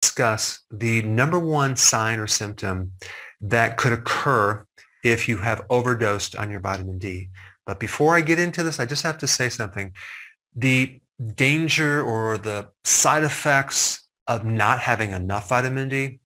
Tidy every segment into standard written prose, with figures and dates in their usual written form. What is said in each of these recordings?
discuss the number one sign or symptom that could occur if you have overdosed on your vitamin D. But before I get into this, I just have to say something. The danger or the side effects of not having enough vitamin D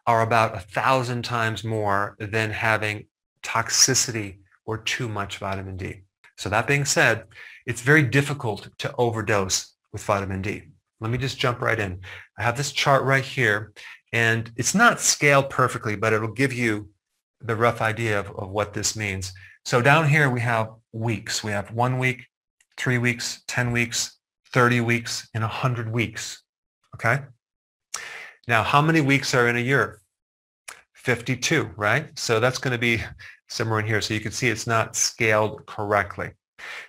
are about 1,000 times more than having toxicity or too much vitamin D. So that being said, it's very difficult to overdose with vitamin D. Let me just jump right in. I have this chart right here, and it's not scaled perfectly, but it'll give you the rough idea of what this means. So down here we have weeks. We have 1 week, 3 weeks, 10 weeks, 30 weeks, and 100 weeks. Okay? Now, how many weeks are in a year? 52, right? So that's going to be somewhere in here. So you can see it's not scaled correctly.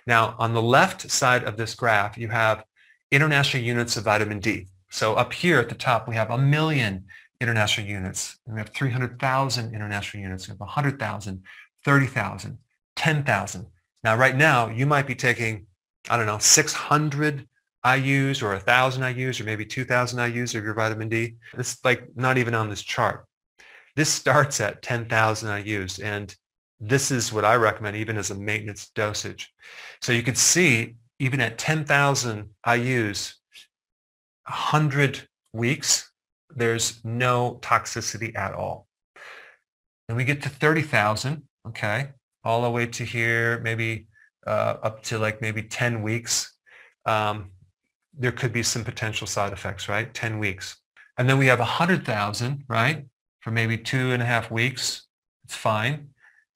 Now, on the left side of this graph, you have international units of vitamin D. So up here at the top, we have 1 million international units. And we have 300,000 international units. We have 100,000, 30,000, 10,000. Now, right now, you might be taking, I don't know, 600 IUs or 1,000 IUs or maybe 2,000 IUs of your vitamin D. It's like not even on this chart. This starts at 10,000 IUs, and this is what I recommend even as a maintenance dosage. So you can see even at 10,000 IUs, 100 weeks, there's no toxicity at all. Then we get to 30,000, okay, all the way to here, maybe up to like maybe 10 weeks. There could be some potential side effects, right? 10 weeks. And then we have 100,000, right? For maybe 2.5 weeks, it's fine.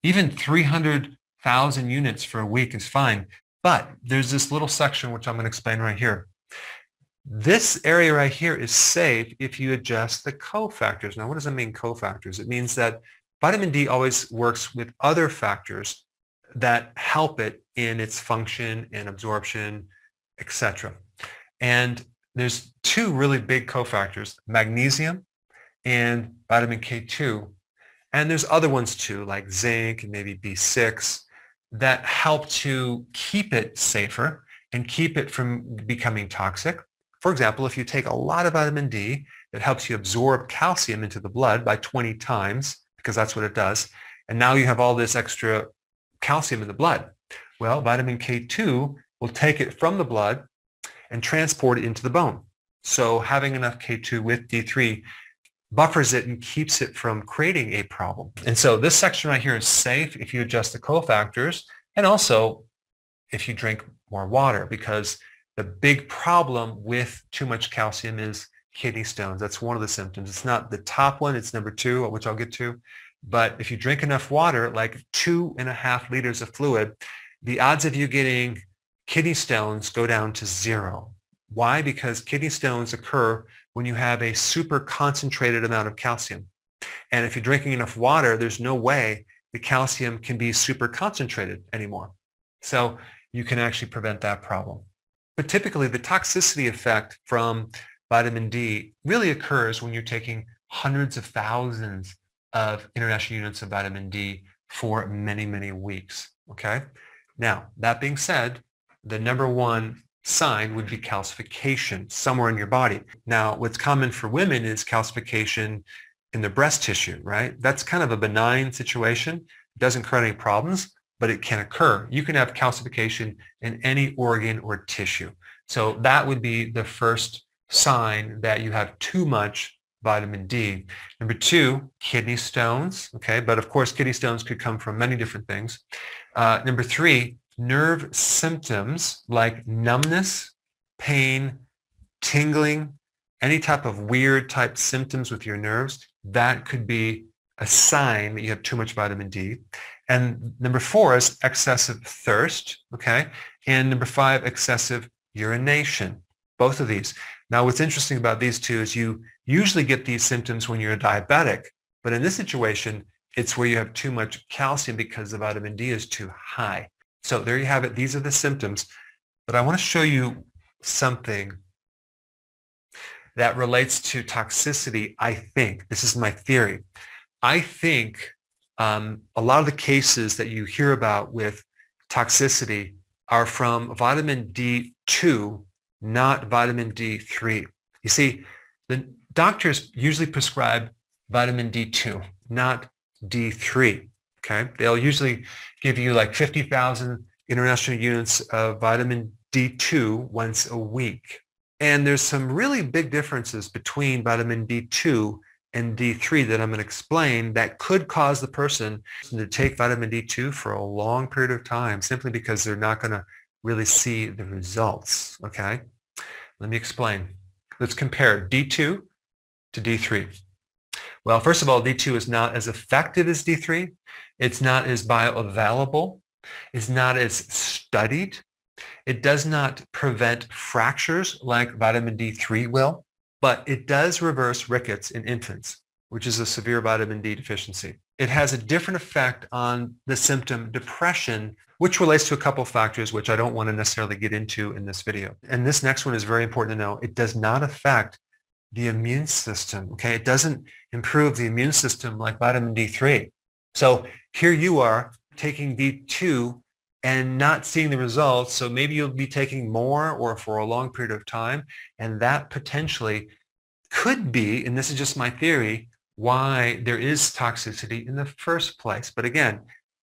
Even 300,000 units for a week is fine. But there's this little section which I'm going to explain right here. This area right here is safe if you adjust the cofactors. Now, what does that mean, cofactors? It means that vitamin D always works with other factors that help it in its function and absorption, etc. And there's two really big cofactors, magnesium and vitamin K2. And there's other ones too, like zinc and maybe B6, that help to keep it safer and keep it from becoming toxic. For example, if you take a lot of vitamin D, it helps you absorb calcium into the blood by 20 times, because that's what it does. And now you have all this extra calcium in the blood. Well, vitamin K2 will take it from the blood and transport it into the bone. So having enough K2 with D3 buffers it and keeps it from creating a problem. And so this section right here is safe if you adjust the cofactors, and also if you drink more water, because the big problem with too much calcium is kidney stones. That's one of the symptoms. It's not the top one, it's number 2, which I'll get to. But if you drink enough water, like 2.5 liters of fluid, the odds of you getting kidney stones go down to 0. Why? Because kidney stones occur when you have a super concentrated amount of calcium. And if you're drinking enough water, there's no way the calcium can be super concentrated anymore. So you can actually prevent that problem. But typically, the toxicity effect from vitamin D really occurs when you're taking hundreds of thousands of international units of vitamin D for many, many weeks. Okay? Now, that being said, the number one sign would be calcification somewhere in your body. Now, what's common for women is calcification in the breast tissue, right? That's kind of a benign situation. It doesn't create any problems, but it can occur. You can have calcification in any organ or tissue. So that would be the first sign that you have too much vitamin D. Number 2, kidney stones, okay? But of course, kidney stones could come from many different things. Number 3, nerve symptoms like numbness, pain, tingling, any type of weird type symptoms with your nerves, that could be a sign that you have too much vitamin D. And number 4 is excessive thirst, okay? And number 5, excessive urination, both of these. Now, what's interesting about these two is you usually get these symptoms when you're a diabetic, but in this situation, it's where you have too much calcium because the vitamin D is too high. So there you have it. These are the symptoms. But I want to show you something that relates to toxicity, I think. This is my theory. I think a lot of the cases that you hear about with toxicity are from vitamin D2, not vitamin D3. You see, the doctors usually prescribe vitamin D2, not D3. Okay, they'll usually give you like 50,000 international units of vitamin D2 once a week. And there's some really big differences between vitamin D2 and D3 that I'm going to explain that could cause the person to take vitamin D2 for a long period of time simply because they're not going to really see the results. Okay, let me explain. Let's compare D2 to D3. Well, first of all, D2 is not as effective as D3. It's not as bioavailable. It's not as studied. It does not prevent fractures like vitamin D3 will, but it does reverse rickets in infants, which is a severe vitamin D deficiency. It has a different effect on the symptom depression, which relates to a couple factors, which I don't want to necessarily get into in this video. And this next one is very important to know. It does not affect the immune system, okay? It doesn't improve the immune system like vitamin D3. So here you are taking D2 and not seeing the results. So maybe you'll be taking more or for a long period of time. And that potentially could be, and this is just my theory, why there is toxicity in the first place. But again,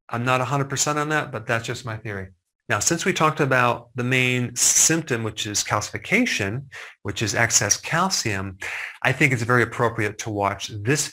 I'm not 100% on that, but that's just my theory. Now, since we talked about the main symptom, which is calcification, which is excess calcium, I think it's very appropriate to watch this